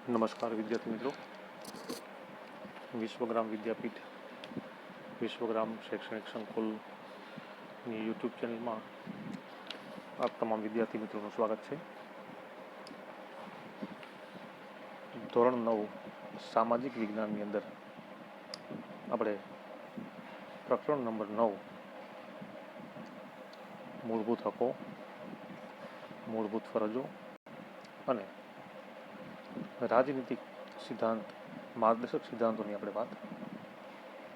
નમસ્કાર વિદ્યાર્થી મિત્રો, વિશ્વગ્રામ વિદ્યાપીઠ વિશ્વગ્રામ શૈક્ષણિક સંકુલની યુટ્યુબ ચેનલમાં આપ તમામ વિદ્યાર્થી મિત્રોનું સ્વાગત છે. ધોરણ 9 સામાજિક વિજ્ઞાનની અંદર આપણે પ્રકરણ નંબર 9 મૂળભૂત હકો, મૂળભૂત ફરજો અને રાજનીતિક સિદ્ધાંત માર્ગદર્શક સિદ્ધાંતોની આપણે વાત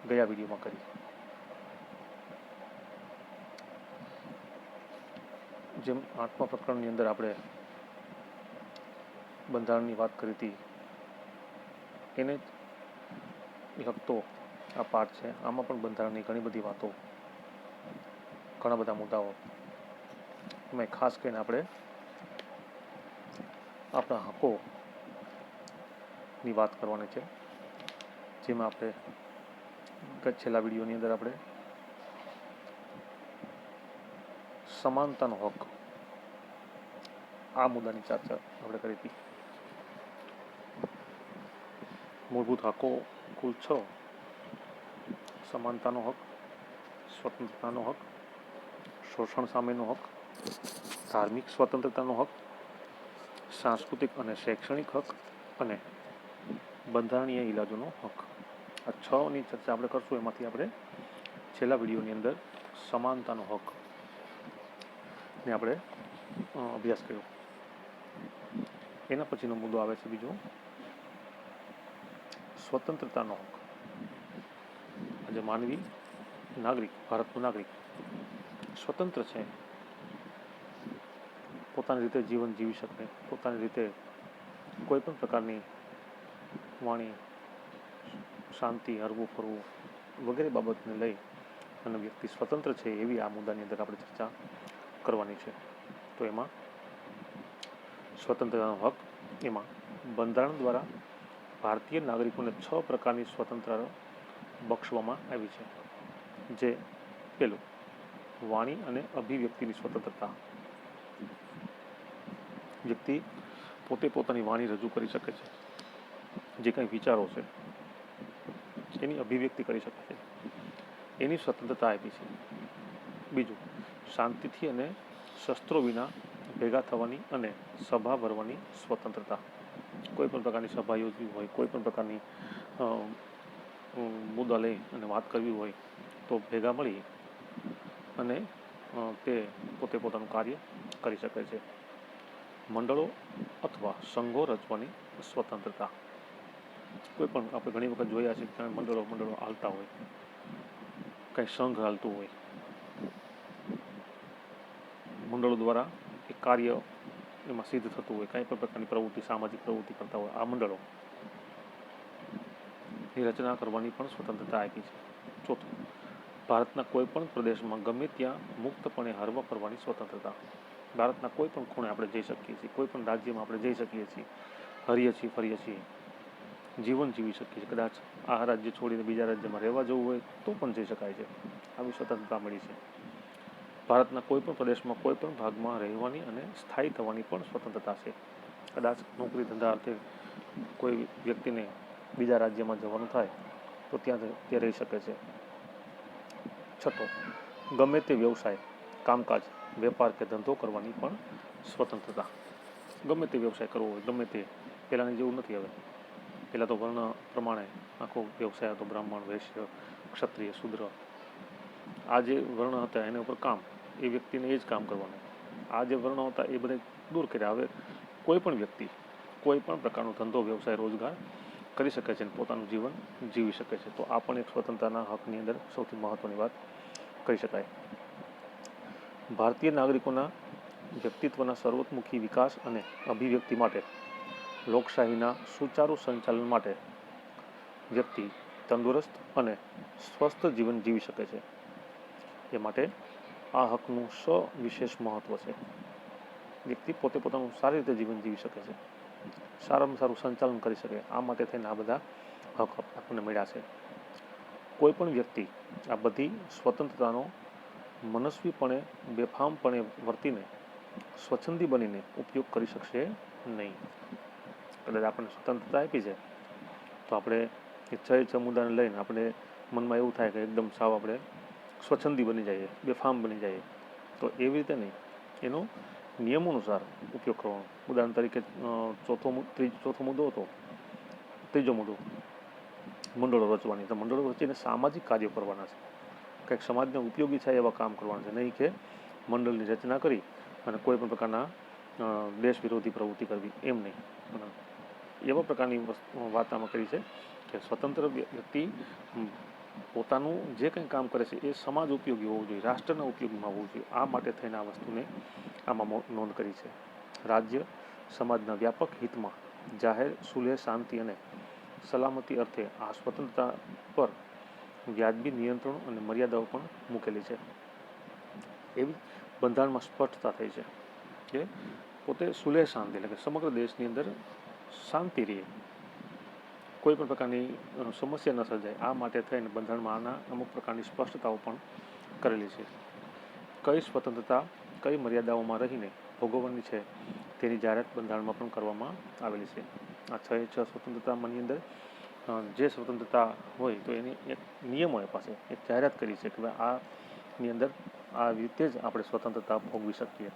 ગયા વિડીયોમાં કરી. જેમ 8મા પ્રકરણની અંદર આપણે બંધારણની વાત કરી હતી, એને લગતો આ પાઠ છે. આમાં પણ બંધારણની ઘણી બધી વાતો, ઘણા બધા મુદ્દાઓ, એમાં ખાસ કરીને આપણે આપણા હકોની વાત કરવાની છે. જેમાં આપણે છેલ્લા વિડીયોની અંદર આપણે સમાનતાનો હક, આ મુદ્દાની ચર્ચા આપણે કરી હતી. મૂળભૂત હકો કુલ 6: સમાનતાનો હક, સ્વતંત્રતાનો હક, શોષણ સામેનો હક, ધાર્મિક સ્વતંત્રતાનો હક, સાંસ્કૃતિક અને શૈક્ષણિક હક અને બંધારણીય ઇલાજોનો હક. આ 6ની ચર્ચા આપણે કરશું. એમાંથી આપણે છેલ્લા વિડીયોની અંદર સમાનતાનો હક ને આપણે અભ્યાસ કર્યો. એના પછીનો મુદ્દો આવે છે બીજો, સ્વતંત્રતાનો હક. આજે માનવી, નાગરિક, ભારતનો નાગરિક સ્વતંત્ર છે, પોતાની રીતે જીવન જીવી શકે, પોતાની રીતે કોઈ પણ પ્રકારની વાણી, શાંતિ, હરવું ફરવું વગેરે બાબતને લઈ અને વ્યક્તિ સ્વતંત્ર છે, એવી આ મુદ્દાની અંદર આપણે ચર્ચા કરવાની છે. તો એમાં સ્વતંત્રતાનો હક, એમાં બંધારણ દ્વારા ભારતીય નાગરિકોને 6 પ્રકારની સ્વતંત્રતા બક્ષવામાં આવી છે. જે પેલું, વાણી અને અભિવ્યક્તિની સ્વતંત્રતા. વ્યક્તિ પોતે પોતાની વાણી રજૂ કરી શકે છે, જે કંઈ વિચારો છે એની અભિવ્યક્તિ કરી શકે છે, એની સ્વતંત્રતા આપી છે. બીજું, શાંતિથી અને શસ્ત્રો વિના ભેગા થવાની અને સભા ભરવાની સ્વતંત્રતા. કોઈ પણ પ્રકારની સભા યોજવી હોય, કોઈ પણ પ્રકારની મુદ્દા લઈ અને વાત કરવી હોય તો ભેગા મળી અને તે પોતે પોતાનું કાર્ય કરી શકે છે. મંડળો અથવા સંઘો રચવાની સ્વતંત્રતા. કોઈ પણ આપણે ઘણી વખત જોયા છે કે મંડળો હાલતા હોય, કંઈ સંઘ હાલતું હોય, મંડળો દ્વારા એક કાર્ય એમાં સિદ્ધ થતું હોય, કંઈ પણ પ્રકારની પ્રવૃત્તિ, સામાજિક પ્રવૃત્તિ કરતા હોય, આ મંડળો ની રચના કરવાની પણ સ્વતંત્રતા આપી છે. ચોથું, ભારતના કોઈ પણ પ્રદેશમાં ગમે ત્યાં મુક્તપણે હરવા ફરવાની સ્વતંત્રતા. ભારતના કોઈ પણ ખૂણે આપણે જઈ શકીએ છીએ, કોઈ પણ રાજ્યમાં આપણે જઈ શકીએ છીએ, હરીએ છીએ, ફરીએ છીએ, જીવન જીવી શકીએ છીએ. કદાચ આ રાજ્ય છોડીને બીજા રાજ્યમાં રહેવા જવું હોય તો પણ જઈ શકાય છે. આવી સ્વતંત્રતા મળી છે. ભારતના કોઈ પણ પ્રદેશમાં કોઈ પણ ભાગમાં રહેવાની અને સ્થાયી થવાની પણ સ્વતંત્રતા છે. કદાચ નોકરી ધંધા અર્થે કોઈ વ્યક્તિને બીજા રાજ્યમાં જવાનું થાય તો ત્યાં રહી શકે છે. છઠ્ઠો, ગમે તે વ્યવસાય, કામકાજ, વેપાર કે ધંધો કરવાની પણ સ્વતંત્રતા. ગમે તે વ્યવસાય કરવો હોય, ગમે તે, પહેલાંની જેવું નથી હવે. પહેલાં તો વર્ણ પ્રમાણે આખો વ્યવસાય હતો, બ્રાહ્મણ, વૈશ્ય, ક્ષત્રિય, શૂદ્ર. આ જે વર્ણ હતા એના ઉપર કામ, એ વ્યક્તિને એ જ કામ કરવાનું. આ જે વર્ણ હતા એ બધા દૂર કર્યા. હવે કોઈ પણ વ્યક્તિ કોઈ પણ પ્રકારનો ધંધો, વ્યવસાય, રોજગાર કરી શકે છે અને પોતાનું જીવન જીવી શકે છે. તો આ પણ એક સ્વતંત્રતાના હકની અંદર સૌથી મહત્ત્વની વાત કહી શકાય. ભારતીય નાગરિકોના વ્યક્તિત્વના સર્વતોમુખી વિકાસ અને અભિવ્યક્તિ માટે, લોકશાહીના સુચારુ સંચાલન માટે વ્યક્તિ તંદુરસ્ત અને સ્વસ્થ જીવન જીવી શકે છે. એ માટે આ હકનું સવિશેષ મહત્ત્વ છે. વ્યક્તિ પોતે પોતાનું સારી રીતે જીવન જીવી શકે છે, સારામાં સારું સંચાલન કરી શકે. આ માટે થઈને આ બધા હક આપણને મળ્યા છે. કોઈ પણ વ્યક્તિ આ બધી સ્વતંત્રતાનો મનસ્વીપણે, બેફામપણે વર્તીને સ્વચ્છંદી બનીને ઉપયોગ કરી શકશે નહીં. કદાચ આપણને સ્વતંત્રતા આપી છે તો આપણે એ 6 મુદ્દાને લઈને આપણે મનમાં એવું થાય કે એકદમ સાવ આપણે સ્વચ્છંદી બની જઈએ, બેફામ બની જઈએ. તો એવી રીતે નહીં, એનો નિયમોનુસાર ઉપયોગ કરવાનો. ઉદાહરણ તરીકે ચોથો મુદ્દો હતો, ત્રીજો મુદ્દો મંડળો રચવાની. તો મંડળો રચીને સામાજિક કાર્યો કરવાના છે, કંઈક સમાજને ઉપયોગી થાય એવા કામ કરવાના છે, નહીં કે મંડળની રચના કરી અને કોઈ પણ પ્રકારના દેશ વિરોધી પ્રવૃત્તિ કરવી, એમ નહીં. એવા પ્રકારની વાત આમાં કરી છે કે સ્વતંત્ર વ્યક્તિ પોતાનું જે કંઈ કામ કરે છે એ સમાજ ઉપયોગી હોવું જોઈએ, રાષ્ટ્રના ઉપયોગીમાં હોવું જોઈએ. આ માટે થઈને આ વસ્તુને આમાં નોંધ કરી છે. રાજ્ય સમાજના વ્યાપક હિતમાં જાહેર સુલેહ, શાંતિ અને સલામતી અર્થે આ સ્વતંત્રતા પર વ્યાજબી નિયંત્રણો અને મર્યાદાઓ પણ મૂકેલી છે. એવી બંધારણમાં સ્પષ્ટતા થઈ છે કે પોતે સુલેહ શાંતિ, એટલે કે સમગ્ર દેશની અંદર શાંતિ રહે, કોઈ પણ પ્રકારની સમસ્યા ન સર્જાય. આ માટે થઈને બંધારણમાં આના અમુક પ્રકારની સ્પષ્ટતાઓ પણ કરેલી છે. કઈ સ્વતંત્રતા કઈ મર્યાદાઓમાં રહીને ભોગવવાની છે તેની જાહેરાત બંધારણમાં પણ કરવામાં આવેલી છે. આ 6 સ્વતંત્રતામાંની અંદર જે સ્વતંત્રતા હોય તો એની એક નિયમો એ પાસે એક જાહેરાત કરી છે કે ભાઈ આની અંદર આ રીતે જ આપણે સ્વતંત્રતા ભોગવી શકીએ.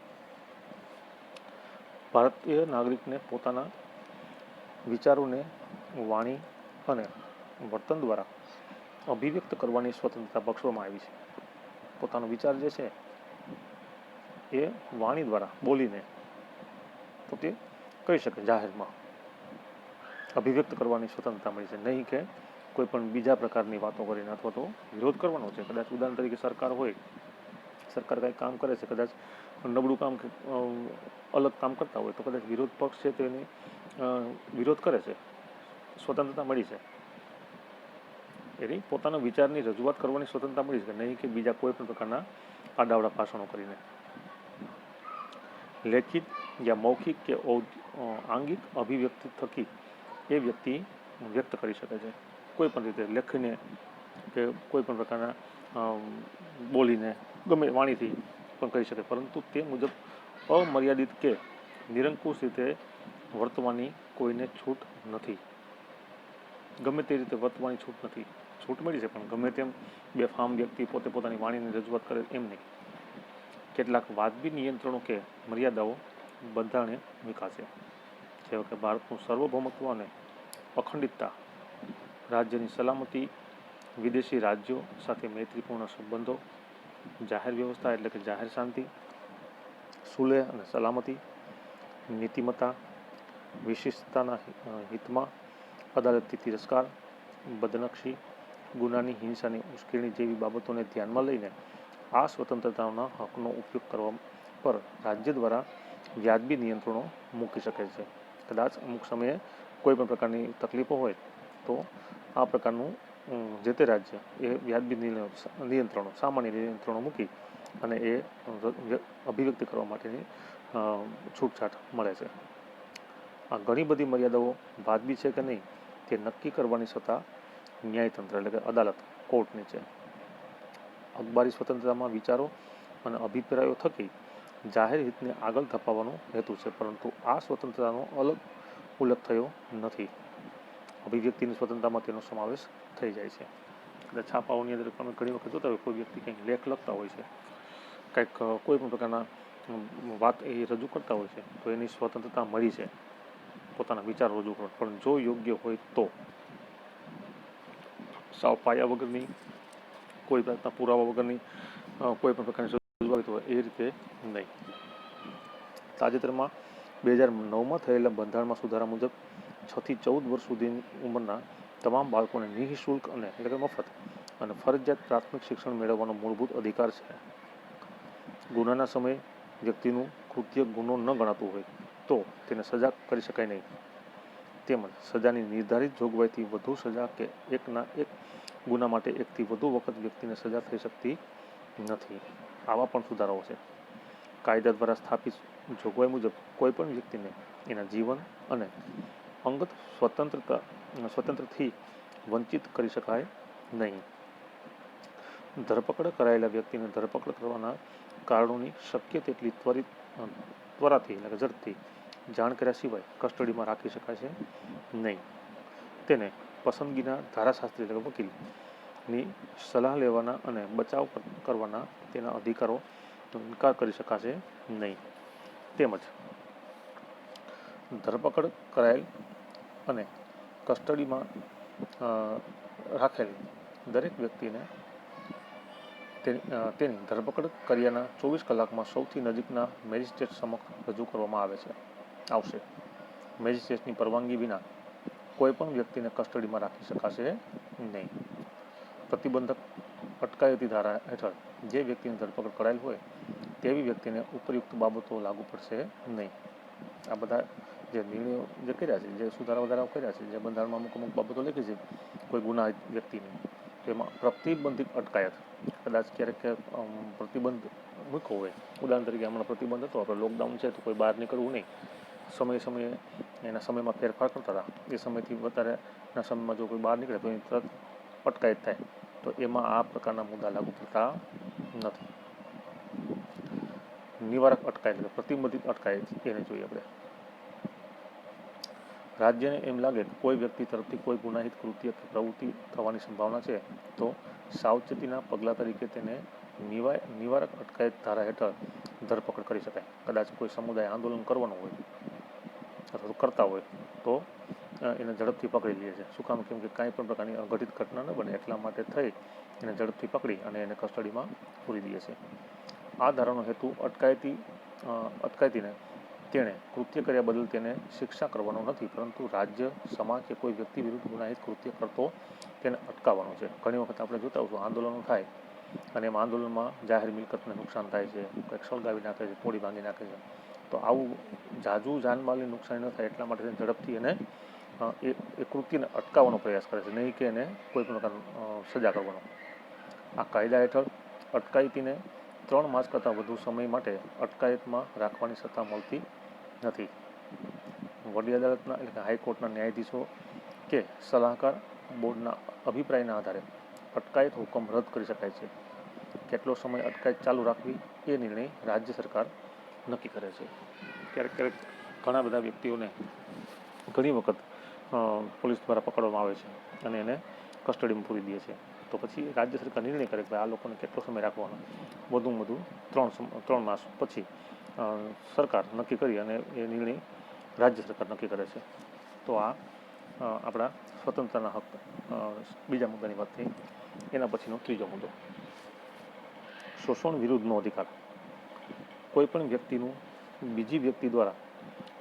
ભારતીય નાગરિકને પોતાના વિચારોને વાણી અને વર્તન દ્વારા અભિવ્યક્ત કરવાની સ્વતંત્રતા બક્ષવામાં આવી છે. પોતાનો વિચાર જે છે એ વાણી દ્વારા બોલીને પોતે કહી શકે, જાહેરમાં અભિવ્યક્ત કરવાની સ્વતંત્રતા મળી છે, નહીં કે કોઈ પણ બીજા પ્રકારની વાતો કરીને અથવા તો વિરોધ કરવાનો છે. કદાચ ઉદાહરણ તરીકે સરકાર હોય, સરકાર કંઈક કામ કરે છે, કદાચ નબળું કામ અલગ કામ કરતા હોય તો કદાચ વિરોધ પક્ષ છે તો એની વિરોધ કરે છે, સ્વતંત્રતા મળી છે. એની પોતાના વિચારની રજૂઆત કરવાની સ્વતંત્રતા મળી છે, નહીં કે બીજા કોઈ પણ પ્રકારના આડાવડા ભાષણો કરીને. લેખિત યા મૌખિક કે આંગિક અભિવ્યક્તિ થકી એ વ્યક્તિ વ્યક્ત કરી શકે છે, કોઈ પણ રીતે લેખીને કે કોઈ પણ પ્રકારના બોલીને, ગમે વાણીથી પણ કરી શકે, પરંતુ તે મુજબ અમર્યાદિત કે નિરંકુશ રીતે વર્તવાની કોઈને છૂટ નથી. ગમે તે રીતે વર્તવાની છૂટ નથી. છૂટ મળી છે પણ ગમે તેમ બેફામ વ્યક્તિ પોતે પોતાની વાણીની રજૂઆત કરે એમ નહીં. કેટલાક વાજબી નિયંત્રણો કે મર્યાદાઓ બંધારણે મૂક્યા છે, જેવા કે ભારતનું સાર્વભૌમત્વ અને અખંડિતતા, રાજ્યની સલામતી, વિદેશી રાજ્યો સાથે મૈત્રીપૂર્ણ સંબંધો, જાહેર વ્યવસ્થા એટલે કે જાહેર શાંતિ, સુલેહ અને સલામતી, નીતિમત્તા, વિશિષ્ટતાના હિતમાં અદાલતી તિરસ્કાર, બદનક્ષી, ગુનાની હિંસાની ઉશ્કેરણી જેવી બાબતોને ધ્યાનમાં લઈને આ સ્વતંત્રતાના હકનો ઉપયોગ કરવા પર રાજ્ય દ્વારા વ્યાજબી નિયંત્રણો મૂકી શકે છે. કદાચ અમુક સમયે કોઈ પણ પ્રકારની તકલીફો હોય તો આ પ્રકારનું જે તે રાજ્ય એ વ્યાજબી નિયંત્રણો, સામાન્ય નિયંત્રણો મૂકી અને એ અભિવ્યક્તિ કરવા માટેની છૂટછાટ મળે છે. આ ઘણી બધી મર્યાદાઓ વાજબી છે કે નહીં તે નક્કી કરવાની સત્તા ન્યાયતંત્ર એટલે કે અદાલત, કોર્ટની છે. અખબારી સ્વતંત્રતામાં વિચારો અને અભિપ્રાયો થકી જાહેર હિતને આગળ ધપાવવાનો હેતુ છે, પરંતુ આ સ્વતંત્રતાનો ઉલ્લેખ થયો નથી. અભિવ્યક્તિની સ્વતંત્રતામાં તેનો સમાવેશ થઈ જાય છે. એટલે છાપાઓની અંદર તમે ઘણી વખત જોતા હોય કોઈ વ્યક્તિ કંઈક લેખ લખતા હોય છે, કંઈક કોઈ પણ પ્રકારના વાત એ રજૂ કરતા હોય છે તો એની સ્વતંત્રતા મળી છે પોતાના વિચારો રજૂ કરવા, પણ જો યોગ્ય હોય તો સાવ પાયા વગરની, કોઈ જાતના પુરાવા વગરની કોઈ પણ પ્રકારની રજૂઆત હોય એ રીતે નહીં. તાજેતરમાં 2009માં થયેલા બંધારણમાં સુધારા મુજબ 6 થી 14 વર્ષ સુધીની ઉંમરના તમામ બાળકોને નિઃશુલ્ક અને એટલે કે મફત અને ફરજિયાત પ્રાથમિક શિક્ષણ મેળવવાનો મૂળભૂત અધિકાર છે. ગુનાના સમયે વ્યક્તિનું કૃત્ય ગુનો ન ગણાતું હોય તો તેને સજા કરી શકાય નહીં, તેમજ સજાની નિર્ધારિત જોગવાઈથી વધુ સજા કે એકના એક ગુના માટે એકથી વધુ વખત વ્યક્તિને સજા થઈ શકતી નથી. આવા પણ સુધારાઓ છે. કાયદા દ્વારા સ્થાપિત જોગવાઈ મુજબ કોઈ પણ વ્યક્તિને એના જીવન અને અંગત સ્વતંત્રથી વંચિત કરી શકાય નહીં. ધરપકડ કરાયેલા વ્યક્તિને ધરપકડ કરવાના કારણોની શક્ય તેટલી ત્વરાથી એટલે કે ઝડપથી જાણ કર્યા સિવાય કસ્ટડીમાં રાખી શકાશે નહીં. તેને પસંદગીના ધારાશાસ્ત્રી એટલે કે વકીલની સલાહ લેવાના અને બચાવ કરવાના તેના અધિકારોનો ઇનકાર કરી શકાશે નહીં. તેમજ ધરપકડ કરાયેલ અને કસ્ટડીમાં રાખેલ દરેક વ્યક્તિને તેની ધરપકડ કર્યાના 24 કલાકમાં સૌથી નજીકના મેજિસ્ટ્રેટ સમક્ષ રજૂ કરવામાં આવશે. મેજિસ્ટ્રેટની પરવાનગી વિના કોઈ પણ વ્યક્તિને કસ્ટડીમાં રાખી શકાશે નહીં. પ્રતિબંધક અટકાયતી ધારા હેઠળ જે વ્યક્તિની ધરપકડ કરાયેલ હોય તેવી વ્યક્તિને ઉપયુક્ત બાબતો લાગુ પડશે નહીં. આ બધા જે નિર્ણયો જે કર્યા છે, જે સુધારા વધારાઓ કર્યા છે, જે બંધારણમાં અમુક બાબતો લખી છે કોઈ ગુનાહિત વ્યક્તિની, તેમાં પ્રતિબંધિત અટકાયત, કદાચ ક્યારેક પ્રતિબંધ મૂક્યો હોય, ઉદાહરણ તરીકે હમણાં પ્રતિબંધ હતો, આપણે લોકડાઉન છે તો કોઈ બહાર નીકળવું નહીં, સમયે એના સમયમાં ફેરફાર કરતા હતા, એ સમયથી વધારેના સમયમાં જો કોઈ બહાર નીકળે તો એની તરત અટકાયત થાય, તો એમાં આ પ્રકારના મુદ્દા લાગુ પડતા નથી. નિવારક અટકાયત એટલે પ્રતિબંધિત અટકાયત એને જોઈએ આપણે. રાજ્યને એમ લાગે કે કોઈ વ્યક્તિ તરફથી કોઈ ગુનાહિત કૃત્ય કે પ્રવૃત્તિ થવાની સંભાવના છે તો સાવચેતીના પગલાં તરીકે તેને નિવારક અટકાયત ધારા હેઠળ ધરપકડ કરી શકાય. કદાચ કોઈ સમુદાય આંદોલન કરવાનું હોય અથવા તો કરતા હોય તો એને ઝડપથી પકડી લે છે. શું કામ? કેમ કે કાંઈ પણ પ્રકારની અઘટિત ઘટના ન બને એટલા માટે થઈ એને ઝડપથી પકડી અને એને કસ્ટડીમાં પૂરી દે છે. આ ધારાનો હેતુ અટકાયતીને તેણે કૃત્ય કર્યા બદલ તેને શિક્ષા કરવાનો નથી, પરંતુ રાજ્ય, સમાજ કે કોઈ વ્યક્તિ વિરુદ્ધ ગુનાહિત કૃત્ય કરતો તેને અટકાવવાનો છે. ઘણી વખત આપણે જોતા હોઈશું આંદોલનો થાય અને એમાં આંદોલનમાં જાહેર મિલકતને નુકસાન થાય છે, કંઈક સળગાવી નાખે છે, તોડી ભાંગી નાખે છે. તો આવું જાજુ જાનમાલની નુકસાની ન થાય એટલા માટે ઝડપથી એને એ કૃત્યને અટકાવવાનો પ્રયાસ કરે છે, નહીં કે એને કોઈ પણ પ્રકારની સજા કરવાનો. આ કાયદા હેઠળ અટકાયતીને 3 માસ કરતાં વધુ સમય માટે અટકાયતમાં રાખવાની સત્તા મળતી નથી. વડી અદાલતના એટલે કે હાઈકોર્ટના ન્યાયાધીશો કે સલાહકાર બોર્ડના અભિપ્રાયના આધારે અટકાયત હુકમ રદ કરી શકાય છે. કેટલો સમય અટકાયત ચાલુ રાખવી એ નિર્ણય રાજ્ય સરકાર નક્કી કરે છે. ક્યારેક ઘણા બધા વ્યક્તિઓને ઘણી વખત પોલીસ દ્વારા પકડવામાં આવે છે અને એને કસ્ટડીમાં પૂરી દે છે. તો પછી રાજ્ય સરકાર નિર્ણય કરે કે આ લોકોને કેટલો સમય રાખવાનો, વધુમાં વધુ 3 માસ પછી સરકાર નક્કી કરી અને એ નિર્ણય રાજ્ય સરકાર નક્કી કરે છે. તો આ આપણા સ્વતંત્રતાના હક બીજા મુદ્દાની વાત થઈ. એના પછીનો ત્રીજો મુદ્દો, શોષણ વિરુદ્ધનો અધિકાર. કોઈ પણ વ્યક્તિનું બીજી વ્યક્તિ દ્વારા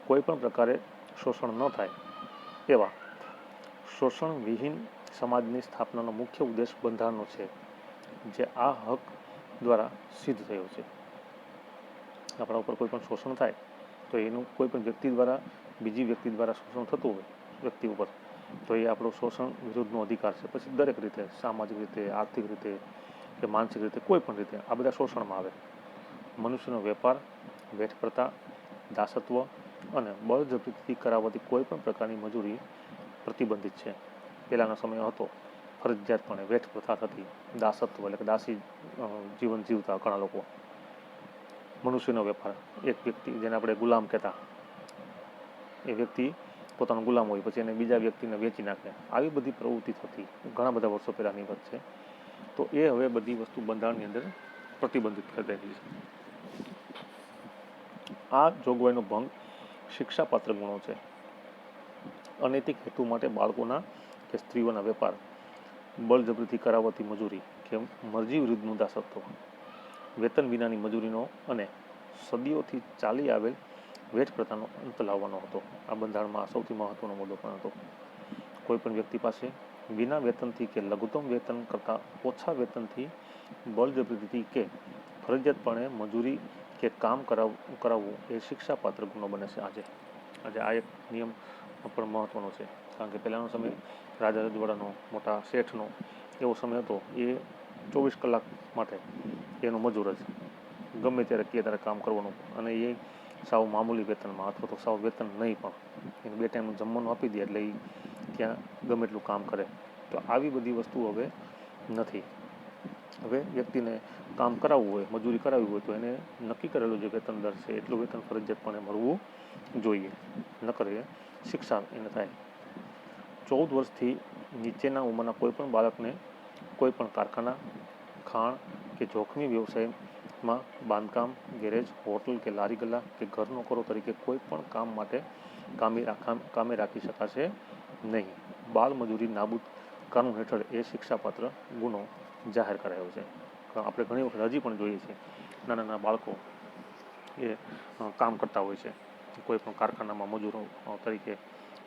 કોઈ પણ પ્રકારે શોષણ ન થાય એવા શોષણ વિહીન સમાજની સ્થાપનાનો મુખ્ય ઉદ્દેશ બંધારણનો છે, જે આ હક દ્વારા સિદ્ધ થયો છે. આપણા ઉપર કોઈ પણ શોષણ થાય તો એનું કોઈ પણ વ્યક્તિ દ્વારા બીજી વ્યક્તિ દ્વારા શોષણ થતું હોય વ્યક્તિ ઉપર, તો એ આપણો શોષણ વિરુદ્ધનો અધિકાર છે. પછી દરેક રીતે, સામાજિક રીતે, આર્થિક રીતે કે માનસિક રીતે, કોઈ પણ રીતે આ બધા શોષણમાં આવે. મનુષ્યનો વેપાર, વેઠ પ્રથા, દાસત્વ અને બળજબરીથી કરાવવાથી કોઈ પણ પ્રકારની મજૂરી પ્રતિબંધિત છે. પહેલાંનો સમય હતો ફરજિયાતપણે વેઠ પ્રથા થતી, દાસત્વ એટલે કે દાસી જીવન જીવતા ઘણા લોકો. મનુષ્યનો વેપાર, એક વ્યક્તિ જેને આપણે ગુલામ કહેતા, એ વ્યક્તિ પોતાનો ગુલામ હોય પછી એને બીજા વ્યક્તિને વેચી નાખે, આવી બધી પ્રવૃત્તિ થતી ઘણા બધા વર્ષો પહેલાંની વાત છે. તો એ હવે બધી વસ્તુ બંધારણની અંદર પ્રતિબંધિત કરી દેલી છે. આ જોગવાઈનો ભંગ શિક્ષાપાત્ર ગુનો છે. અનૈતિક હેતુ માટે બાળકોના કે સ્ત્રીઓના વેપાર, બળજબરીથી કરાવવાથી મજૂરી કે મરજી વિરુદ્ધનું દાસત્વ, વેતન વિનાની મજૂરીનો અને સદીઓથી ચાલી આવેલ વેઠ પ્રથાનો અંત લાવવાનો હતો. આ બંધારણમાં સૌથી મહત્વનો મુદ્દો પણ હતો. કોઈ પણ વ્યક્તિ પાસે વિના વેતનથી કે લઘુત્તમ વેતન કરતાં ઓછા વેતનથી બળજબરીથી કે ફરજિયાતપણે મજૂરી કે કામ કરાવવું એ શિક્ષાપાત્ર ગુનો બને છે. આજે આ એક નિયમ પણ મહત્વનો છે, કારણ કે પહેલાંનો સમય રાજા રજવાડાનો, મોટા શેઠનો એવો સમય હતો. એ 24 કલાક માટે એનો મજૂર જ ગમે ત્યારે કહે ત્યારે કામ કરવાનું, અને એ સાવ મામૂલી વેતનમાં અથવા તો સાવ વેતન નહીં પણ એને 2 ટાઈમનું જમવાનું આપી દે એટલે એ ત્યાં ગમે એટલું કામ કરે. તો આવી બધી વસ્તુઓ હવે નથી. હવે વ્યક્તિને કામ કરાવવું હોય, મજૂરી કરાવવી હોય તો એને નક્કી કરેલું જે વેતન દર છે એટલું વેતન ફરજિયાતપણે મળવું જોઈએ, નકર એ શિક્ષા એને થાય. 14 વર્ષથી નીચેના ઉંમરના કોઈ પણ બાળકને કોઈ પણ કારખાના, ખાણ કે જોખમી વ્યવસાયમાં બાંધકામ, ગેરેજ, હોટલ કે લારી ગલ્લા કે ઘર નોકરો તરીકે કોઈ પણ કામ માટે કામે રાખી શકાશે નહીં. બાળ મજૂરી નાબૂદ કાનૂન હેઠળ એ શિક્ષાપાત્ર ગુનો જાહેર કરાયો છે. આપણે ઘણી વખત હજી પણ જોઈએ છીએ નાના નાના બાળકો એ કામ કરતા હોય છે, કોઈ પણ કારખાનામાં મજૂરો તરીકે,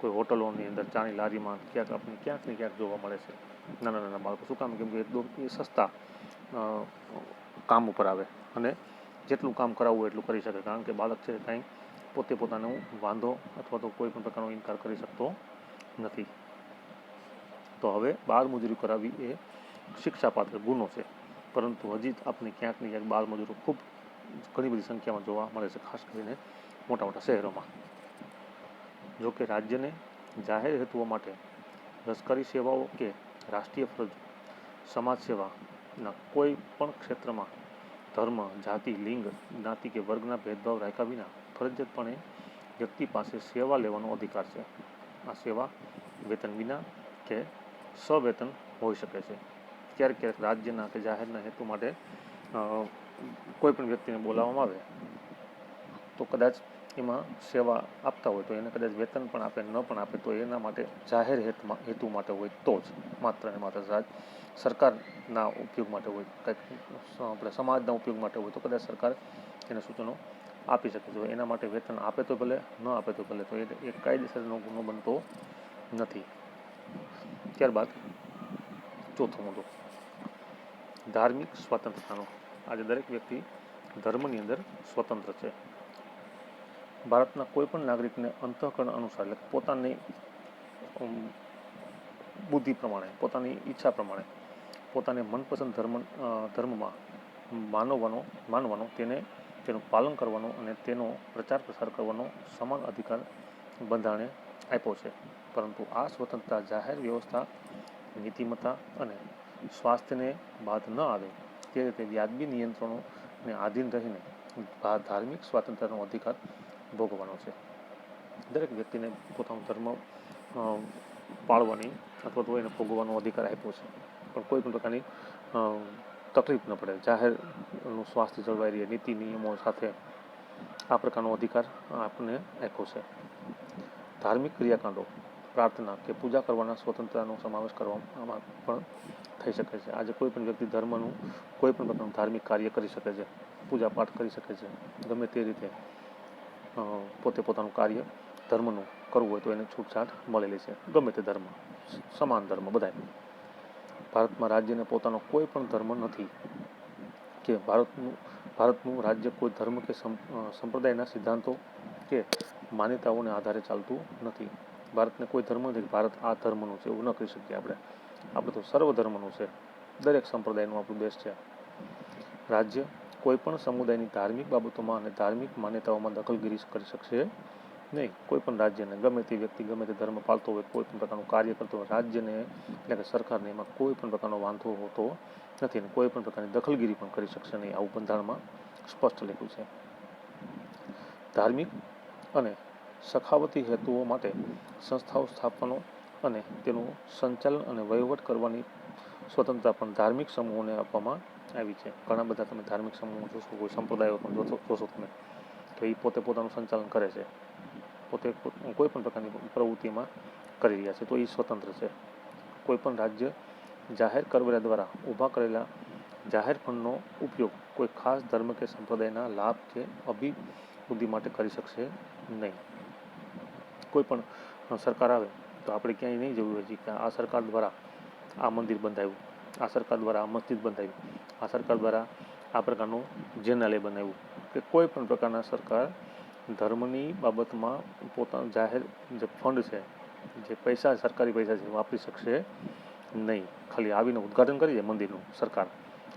કોઈ હોટલોની અંદર, ચાની લારીમાં ક્યાંક ને ક્યાંક જોવા મળે છે નાના નાના બાળકો. શું કામ? કેમ કે એ સસ્તા કામ ઉપર આવે અને જેટલું કામ કરાવવું એટલું કરી શકે, કારણ કે બાળક છે કાંઈ પોતે પોતાનો વાંધો અથવા તો કોઈ પણ પ્રકારનો ઇનકાર કરી શકતો નથી. તો હવે બાળ મજૂરી કરાવવી એ શિક્ષાપાત્ર ગુનો છે, પરંતુ હજી આપણે ક્યાંક ને ક્યાંક બાળ મજૂરો ખૂબ ઘણી બધી સંખ્યામાં જોવા મળે છે, ખાસ કરીને મોટા મોટા શહેરોમાં. જોકે રાજ્યને જાહેર હેતુઓ માટે લશ્કરી સેવાઓ કે રાષ્ટ્રીય ફરજો, સમાજ સેવાના કોઈ પણ ક્ષેત્રમાં ધર્મ, જાતિ, લિંગ, જ્ઞાતિ કે વર્ગના ભેદભાવ રાખ્યા વિના ફરજિયાતપણે વ્યક્તિ પાસે સેવા લેવાનો અધિકાર છે. આ સેવા વેતન વિના કે સવેતન હોઈ શકે છે. ક્યારેક ક્યારેક રાજ્યના કે જાહેરના હેતુ માટે કોઈ પણ વ્યક્તિને બોલાવવામાં આવે તો કદાચ એમાં સેવા આપતા હોય તો એને કદાચ વેતન પણ આપે, ન પણ આપે, તો એના માટે જાહેર હેતુ માટે હોય તો જ, માત્ર ને માત્ર સરકારના ઉપયોગ માટે હોય, કંઈક આપણે સમાજના ઉપયોગ માટે હોય તો કદાચ સરકાર એને સૂચનો આપી શકે છે. એના માટે વેતન આપે તો ભલે, ન આપે તો ભલે, તો એ કાયદેસરનો ગુનો બનતો નથી. ત્યારબાદ ચોથો મુદ્દો, ધાર્મિક સ્વતંત્રતાનો. આજે દરેક વ્યક્તિ ધર્મની અંદર સ્વતંત્ર છે. ભારતના કોઈ પણ નાગરિકને અંતઃકરણ અનુસાર, એટલે પોતાની બુદ્ધિ પ્રમાણે, પોતાની ઈચ્છા પ્રમાણે, પોતાને મનપસંદ ધર્મમાં માનવાનો, તેનું પાલન કરવાનો અને તેનો પ્રચાર પ્રસાર કરવાનો સમાન અધિકાર બંધારણે આપ્યો છે. પરંતુ આ સ્વતંત્રતા જાહેર વ્યવસ્થા, નીતિમત્તા અને સ્વાસ્થ્યને બાદ ન આવે તે રીતે વ્યાજબી નિયંત્રણોને આધીન રહીને ધાર્મિક સ્વાતંત્ર્યનો અધિકાર ભોગવવાનો છે. દરેક વ્યક્તિને પોતાનો ધર્મ પાળવાની અથવા તો એને ભોગવવાનો અધિકાર આપ્યો છે, પણ કોઈ પણ પ્રકારની તકલીફ ન પડે, જાહેરનું સ્વાસ્થ્ય જળવાઈ રહે, નીતિ નિયમો સાથે આ પ્રકારનો અધિકાર આપણને આપ્યો છે. ધાર્મિક ક્રિયાકાંડો, પ્રાર્થના કે પૂજા કરવાના સ્વતંત્રતાનો સમાવેશ કરવામાં પણ થઈ શકે છે. આજે કોઈ પણ વ્યક્તિ ધર્મનું કોઈ પણ પ્રકારનું ધાર્મિક કાર્ય કરી શકે છે, પૂજા પાઠ કરી શકે છે, ગમે તે રીતે પોતે પોતાનું કાર્ય ધર્મનું કરવું હોય તો એને છૂટછાટ મળેલી છે, ગમે તે ધર્મ, સમાન ધર્મ બધાય. ભારતમાં રાજ્યને પોતાનો કોઈ પણ ધર્મ નથી કે ભારતનું રાજ્ય કોઈ ધર્મ કે સંપ્રદાયના સિદ્ધાંતો કે માન્યતાઓને આધારે ચાલતું નથી. ભારતને કોઈ ધર્મ નથી, ભારત આ ધર્મનું છે એવું ન કહી શકીએ આપણે તો સર્વ ધર્મનું છે, દરેક સંપ્રદાયનું આપણું દેશ છે. રાજ્ય કોઈ પણ સમુદાયની ધાર્મિક બાબતોમાં અને ધાર્મિક માન્યતાઓમાં દખલગીરી કરી શકશે નહીં. કોઈ પણ રાજ્યને, ગમે તે વ્યક્તિ ગમે તે ધર્મ પાળતો હોય, કોઈ પણ પ્રકારનું કાર્ય કરતો હોય, રાજ્યને એટલે કે સરકારને એમાં કોઈ પણ પ્રકારનો વાંધો હોતો નથી અને કોઈ પણ પ્રકારની દખલગીરી પણ કરી શકશે નહીં, આવું બંધારણમાં સ્પષ્ટ લખ્યું છે. ધાર્મિક અને સખાવતી હેતુઓ માટે સંસ્થાઓ સ્થાપવાનો અને તેનું સંચાલન અને વહીવટ કરવાની સ્વતંત્રતા પણ ધાર્મિક સમૂહોને આપવામાં આવી છે. ઘણા બધા તમે ધાર્મિક સમૂહો જોશો, કોઈ સંપ્રદાયો પણ જોશો તમે, તો એ પોતે પોતાનું સંચાલન કરે છે, પોતે કોઈ પણ પ્રકારની પ્રવૃત્તિમાં કરી રહ્યા છે, તો એ સ્વતંત્ર છે. કોઈ પણ રાજ્ય જાહેર કરવેરા દ્વારા ઊભા કરેલા જાહેર ફંડનો ઉપયોગ કોઈ ખાસ ધર્મ કે સંપ્રદાયના લાભ કે અભિવૃદ્ધિ માટે કરી શકશે નહીં. કોઈ પણ સરકાર આવે તો આપણે ક્યાંય નહીં જવું હોય કે આ સરકાર દ્વારા આ મંદિર બંધાવ્યું, આ સરકાર દ્વારા આ મસ્જિદ બંધાવી, આ સરકાર દ્વારા આ પ્રકારનું જેનાલય બનાવ્યું, કે કોઈ પણ પ્રકારના સરકાર ધર્મની બાબતમાં પોતાનું જાહેર જે ફંડ છે, જે પૈસા સરકારી પૈસા છે વાપરી શકશે નહીં. ખાલી આવીને ઉદ્ઘાટન કરી જાય મંદિરનું સરકાર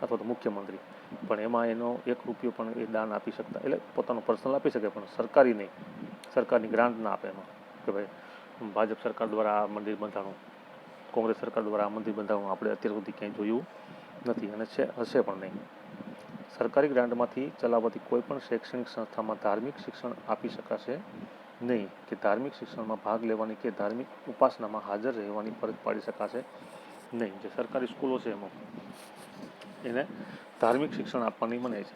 અથવા તો મુખ્યમંત્રી, પણ એમાં એનો 1 રૂપિયો પણ એ દાન આપી શકતા, એટલે પોતાનું પર્સનલ આપી શકે પણ સરકારી નહીં, સરકારની ગ્રાન્ટ ના આપે એમાં કે ભાઈ ભાજપ સરકાર દ્વારા આ મંદિર બંધાણું, કોંગ્રેસ સરકાર દ્વારા આ મંદિર બંધાણું, આપણે અત્યાર સુધી ક્યાંય જોયું નથી અને હશે પણ નહીં. સરકારી ગ્રાન્ટમાંથી ચલાવાતી કોઈ પણ શૈક્ષણિક સંસ્થામાં ધાર્મિક શિક્ષણ આપી શકાશે નહીં કે ધાર્મિક શિક્ષણમાં ભાગ લેવાની કે ધાર્મિક ઉપાસનામાં હાજર રહેવાની ફરજ પાડી શકાશે નહીં. જે સરકારી સ્કૂલો છે એમાં એને ધાર્મિક શિક્ષણ આપવાની મનાય છે.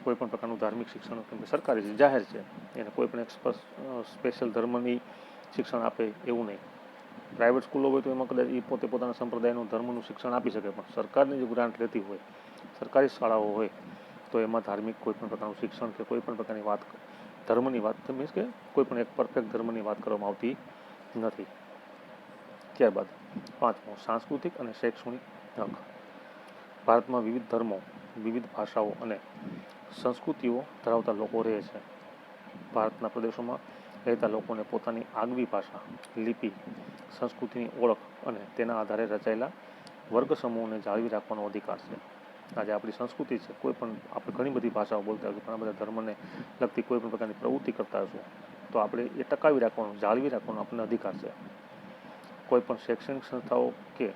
કોઈ પણ પ્રકારનું ધાર્મિક શિક્ષણ સરકારી છે, જાહેર છે, એને કોઈ પણ એક સ્પેશિયલ ધર્મની શિક્ષણ આપે એવું નહીં. પ્રાઇવેટ સ્કૂલો હોય તો એમાં કદાચ એ પોતે પોતાના સંપ્રદાયનું ધર્મનું શિક્ષણ આપી શકે, પણ સરકારની જે ગ્રાન્ટ લેતી હોય, સરકારી શાળાઓ હોય તો એમાં ધાર્મિક કોઈ પણ પ્રકારનું શિક્ષણ કે કોઈ પણ પ્રકારની વાત, ધર્મની વાત મીન્સ કે કોઈ પણ એક પરફેક્ટ ધર્મની વાત કરવામાં આવતી નથી. ત્યારબાદ 5મો, સાંસ્કૃતિક અને શૈક્ષણિક હક. ભારતમાં વિવિધ ધર્મો, વિવિધ ભાષાઓ અને સંસ્કૃતિઓ ધરાવતા લોકો રહે છે. ભારતના પ્રદેશોમાં રહેતા લોકોને પોતાની આગવી ભાષા, લિપિ, સંસ્કૃતિની ઓળખ અને તેના આધારે રચાયેલા વર્ગ સમૂહોને જાળવી રાખવાનો અધિકાર છે. આજે આપણી સંસ્કૃતિ છે, કોઈ પણ આપણે ઘણી બધી ભાષાઓ બોલતા હોઈશું, ઘણા બધા ધર્મને લગતી કોઈ પણ પ્રકારની પ્રવૃત્તિ કરતા હશું, તો આપણે એ ટકાવી રાખવાનું, જાળવી રાખવાનો આપણને અધિકાર છે. કોઈ પણ શૈક્ષણિક સંસ્થાઓ કે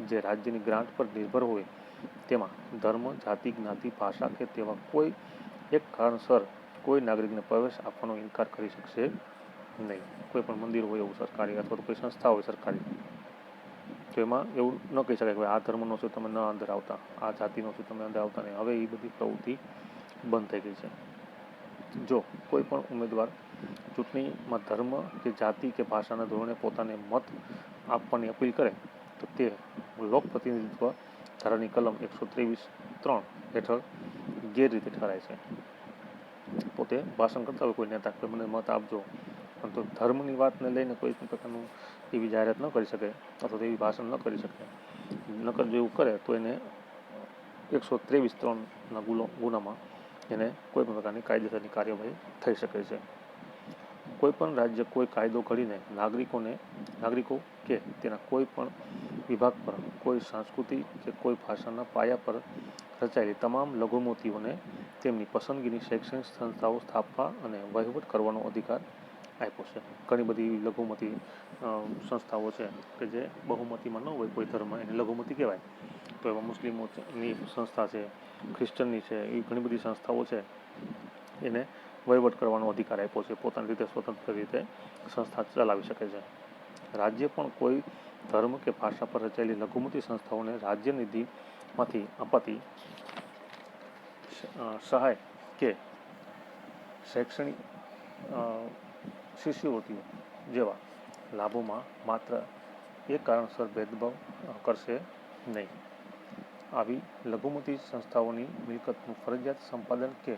જે રાજ્યની ગ્રાન્ટ પર નિર્ભર હોય તેમાં ધર્મ, જાતિ, જ્ઞાતિ, ભાષા કે તેવા કોઈ એક કારણસર કોઈ નાગરિકને પ્રવેશ આપવાનો ઇનકાર કરી શકશે નહીં. કોઈ પણ મંદિર હોય એવું સરકારી અથવા તો કોઈ સંસ્થા હોય સરકારી, તો એમાં એવું ન કહી શકાય કે આ ધર્મનો છો તમે ન અંદર આવતા, આ જાતિનો છો તમે અંદર આવતા નહીં. હવે એ બધી પ્રવૃત્તિ બંધ થઈ ગઈ છે. જો કોઈ પણ ઉમેદવાર ચૂંટણીમાં ધર્મ કે જાતિ કે ભાષાના ધોરણે પોતાને મત આપવાની અપીલ કરે તો તે લોક પ્રતિનિધિત્વ ધારાની કલમ 123(3) હેઠળ ગેરરીતિ ઠરાય છે. પોતે ભાષણ કરતા હોય કોઈ નેતા, કોઈ મને મત આપજો, પણ તો ધર્મની વાતને લઈને કોઈ પણ પ્રકારનું એવી જાહેરાત ન કરી શકે અથવા તો એવી ભાષણ ન કરી શકે, નકર જો એવું કરે તો એને 123(3)ના ગુનામાં એને કોઈ પણ પ્રકારની કાયદેસરની કાર્યવાહી થઈ શકે છે. કોઈ પણ રાજ્ય કોઈ કાયદો ઘડીને નાગરિકો કે તેના કોઈ પણ વિભાગ પર કોઈ સંસ્કૃતિ કે કોઈ ભાષાના પાયા પર રચાયેલી તમામ લઘુમતીઓને તેમની પસંદગીની શૈક્ષણિક સંસ્થાઓ સ્થાપવા અને વહીવટ કરવાનો અધિકાર આપ્યો છે. ઘણી બધી લઘુમતી સંસ્થાઓ છે કે જે બહુમતીમાં ન હોય કોઈ ધર્મ, એને લઘુમતી કહેવાય. તો એમાં મુસ્લિમોની સંસ્થા છે, ખ્રિશ્ચનની છે, એ ઘણી બધી સંસ્થાઓ છે, એને વહીવટ કરવાનો અધિકાર આપ્યો છે. પોતાની રીતે સ્વતંત્ર રીતે સંસ્થા ચલાવી શકે છે. રાજ્ય પણ કોઈ ધર્મ કે ભાષા પર રચાયેલી લઘુમતી સંસ્થાઓને રાજ્ય નિધિમાંથી અપાતી સહાય કે શૈક્ષણિક શિષ્યવૃત્તિઓ જેવા લાભોમાં માત્ર એક કારણસર ભેદભાવ કરશે નહીં. આવી લઘુમતી સંસ્થાઓની મિલકતનું ફરજિયાત સંપાદન કે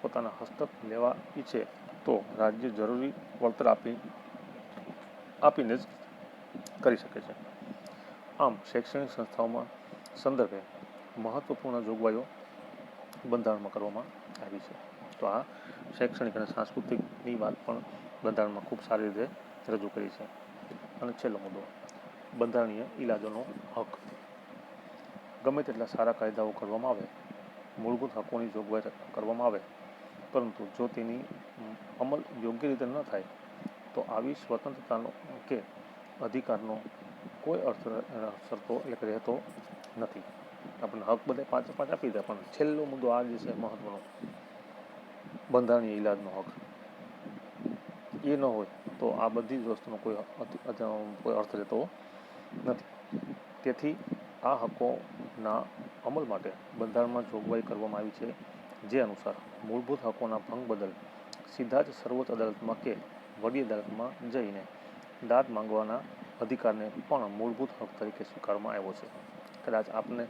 પોતાના હસ્તક લેવા ઈચ્છે તો રાજ્ય જરૂરી વળતર આપીને જ કરી શકે છે. આમ શૈક્ષણિક સંસ્થાઓમાં સંદર્ભે મહત્વપૂર્ણ જોગવાઈઓ બંધારણમાં કરવામાં આવી છે. તો આ શૈક્ષણિક અને સાંસ્કૃતિકની વાત પણ બંધારણમાં ખૂબ સારી રીતે રજૂ કરી છે. અને છેલ્લો મુદ્દો, બંધારણીય ઇલાજોનો હક. ગમે તેટલા સારા કાયદાઓ કરવામાં આવે, મૂળભૂત હકોની જોગવાઈ કરવામાં આવે, પરંતુ જો તેની અમલ યોગ્ય રીતે ન થાય તો આવી સ્વતંત્રતાનો કે અધિકારનો કોઈ અર્થ રહેતો નથી. આપણને હક બધે પાંચે પાંચ આપી દે, પણ છેલ્લો મુદ્દો આ જે છે મહત્વનો, બંધારણીય ઇલાજનો હક, એ ન હોય તો આ બધી જ વસ્તુનો કોઈ અર્થ રહેતો નથી. તેથી આ હકોના અમલ માટે બંધારણમાં જોગવાઈ કરવામાં આવી છે, જે અનુસાર મૂળભૂત હકોના ભંગ બદલ સીધા જ સર્વોચ્ચ અદાલતમાં કે વડી અદાલતમાં જઈને દાદ માંગવાના અધિકારને પણ મૂળભૂત હક તરીકે સ્વીકારવામાં આવ્યો છે. કદાચ આપને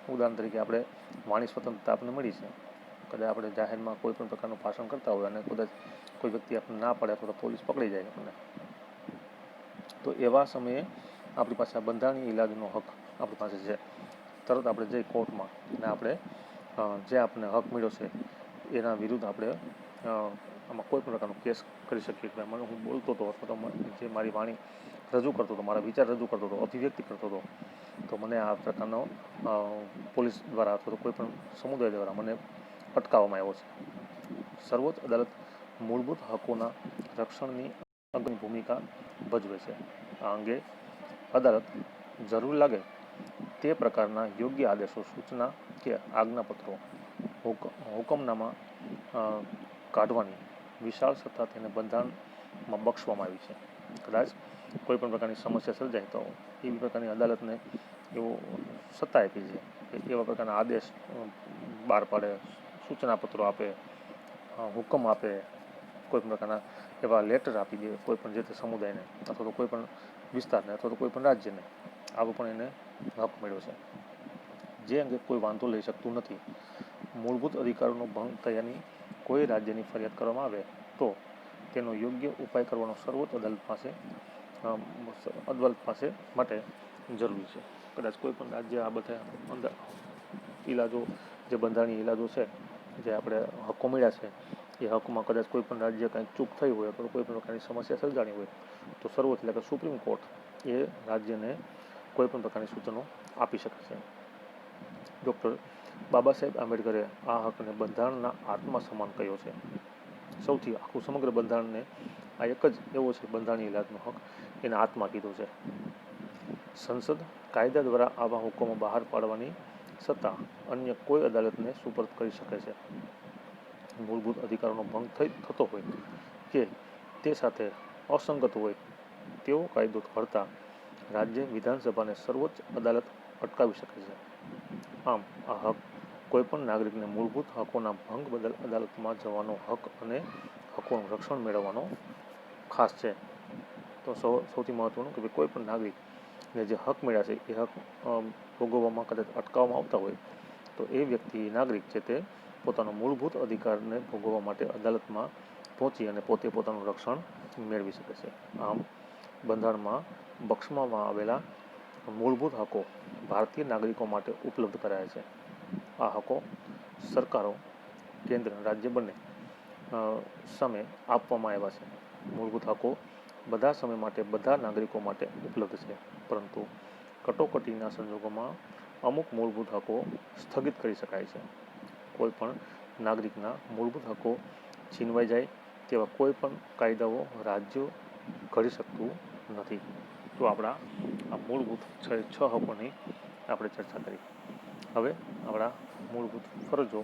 ઉદાહરણ તરીકે આપણે વાણી સ્વતંત્રતા આપણને મળી છે, કદાચ આપણે જાહેરમાં કોઈ પણ પ્રકારનું ભાષણ કરતા હોય અને કદાચ કોઈ વ્યક્તિ આપણને ના પાડે અથવા તો પોલીસ પકડી જાય આપણને, તો એવા સમયે આપણી પાસે આ બંધારણીય ઇલાજનો હક આપણી પાસે છે. તરત આપણે જઈ કોર્ટમાં અને આપણે જે આપણને હક મળ્યો છે એના વિરુદ્ધ આપણે આમાં કોઈ પણ પ્રકારનો કેસ કરી શકીએ કે મને હું બોલતો હતો અથવા તો જે મારી વાણી રજૂ કરતો હતો, મારા વિચાર રજૂ કરતો હતો, અભિવ્યક્તિ કરતો હતો, તો મને આ પ્રકારનો પોલીસ દ્વારા અથવા તો કોઈ પણ સમુદાય દ્વારા મને અટકાવવામાં આવ્યો છે. સર્વોચ્ચ અદાલત મૂળભૂત હકોના રક્ષણની અગ્રણી ભૂમિકા ભજવે છે. આ અંગે અદાલત જરૂર લાગે તે પ્રકારના યોગ્ય આદેશો, સૂચના કે આજ્ઞાપત્રો હુકમનામા કાઢવાની વિશાળ સત્તા તેને બંધારણમાં બક્ષવામાં આવી છે. કદાચ કોઈ પણ પ્રકારની સમસ્યા સર્જાય તો એવી પ્રકારની અદાલતને એવો સત્તા આપી છે કે એવા પ્રકારના આદેશ બહાર પાડે, સૂચનાપત્રો આપે, હુકમ આપે, કોઈ પણ પ્રકારના એવા લેટર આપી દે કોઈ પણ જે તે સમુદાયને અથવા તો કોઈ પણ વિસ્તારને અથવા તો કોઈ પણ રાજ્યને. આવો પણ એને હક મળ્યો છે. જે અંગે કોઈ વાંધો લઈ શકતું નથી. મૂળભૂત અધિકારોનો ભંગ થયાની કોઈ રાજ્યની ફરિયાદ કરવામાં આવે તો તેનો યોગ્ય ઉપાય કરવાનો સર્વોચ્ચ અદાલત પાસે માટે જરૂરી છે. કદાચ કોઈ પણ રાજ્ય આ બધા ઇલાજો, જે બંધારણીય ઇલાજો છે, જે આપણે હકો મળ્યા છે, એ હકમાં કદાચ કોઈ પણ રાજ્ય કંઈક ચૂક થઈ હોય અથવા કોઈ પણ પ્રકારની સમસ્યા સર્જાણી હોય તો સર્વોચ્ચ એટલે કે સુપ્રીમ કોર્ટ એ રાજ્યને કોઈ પણ પ્રકારની સૂચનો આપી શકે છે. ડૉક્ટર બાબા સાહેબ આંબેડકરે આ હકને બંધારણના આત્મા સમાન કહ્યો છે. સૌથી આખું સમગ્ર બંધારણને આ એક જ એવો છે બંધારણીય ઇલાજનો હક, એને આત્મા કીધું છે. સંસદ કાયદા દ્વારા આવા હુકમો બહાર પાડવાની સત્તા અન્ય કોઈ અદાલતને સુપરત કરી શકે છે. મૂળભૂત અધિકારોનો ભંગ થતો હોય કે તે સાથે અસંગત હોય તેવો કાયદો ઘડતા રાજ્ય વિધાનસભાને સર્વોચ્ચ અદાલત અટકાવી શકે છે. આમ આ હક કોઈપણ નાગરિકને મૂળભૂત હકોના ભંગ બદલ અદાલતમાં જવાનો હક અને હકોનું રક્ષણ મેળવવાનો ખાસ છે. તો સૌથી મહત્ત્વનું કે કોઈ પણ નાગરિકને જે હક મળ્યા છે એ હક ભોગવવામાં કદાચ અટકાવવામાં આવતા હોય તો એ વ્યક્તિ, નાગરિક છે, તે પોતાનો મૂળભૂત અધિકારને ભોગવવા માટે અદાલતમાં પહોંચી અને પોતે પોતાનું રક્ષણ મેળવી શકે છે. આમ બંધારણમાં બક્ષવામાં આવેલા મૂળભૂત હકો ભારતીય નાગરિકો માટે ઉપલબ્ધ કરાયા છે. આ હકો સરકારો, કેન્દ્ર, રાજ્ય બંને સામે આપવામાં આવ્યા છે. મૂળભૂત હકો બધા સમય માટે બધા નાગરિકો માટે ઉપલબ્ધ છે, પરંતુ કટોકટીના સંજોગોમાં અમુક મૂળભૂત હકો સ્થગિત કરી શકાય છે. કોઈ પણ નાગરિકના મૂળભૂત હકો છીનવાઈ જાય તેવા કોઈ પણ કાયદાઓ રાજ્યો ઘડી શકતું નથી. તો આપણા આ મૂળભૂત 6 હકોની આપણે ચર્ચા કરી. હવે આપણા મૂળભૂત ફરજો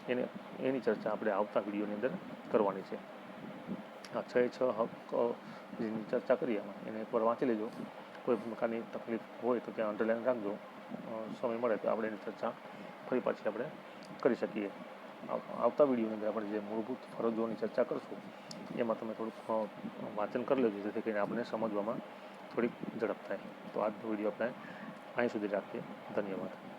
એની ચર્ચા આપણે આવતા વિડીયોની અંદર કરવાની છે. આ 6 હક જેની ચર્ચા કરીએ એને એકવાર વાંચી લેજો. કોઈ પ્રકારની તકલીફ હોય તો ત્યાં અંડરલાઈન રાખજો. સમય મળે તો આપણે એની ચર્ચા ફરી પાછી આપણે કરી શકીએ. આવતા વિડીયોની અંદર આપણે જે મૂળભૂત ફરજોની ચર્ચા કરશું એમાં તમે થોડુંક વાંચન કરી લેજો, જેથી કરીને આપણે સમજવામાં થોડીક ઝડપ થાય. તો આજનો વિડીયો આપણે અહીં સુધી રાખીએ. ધન્યવાદ.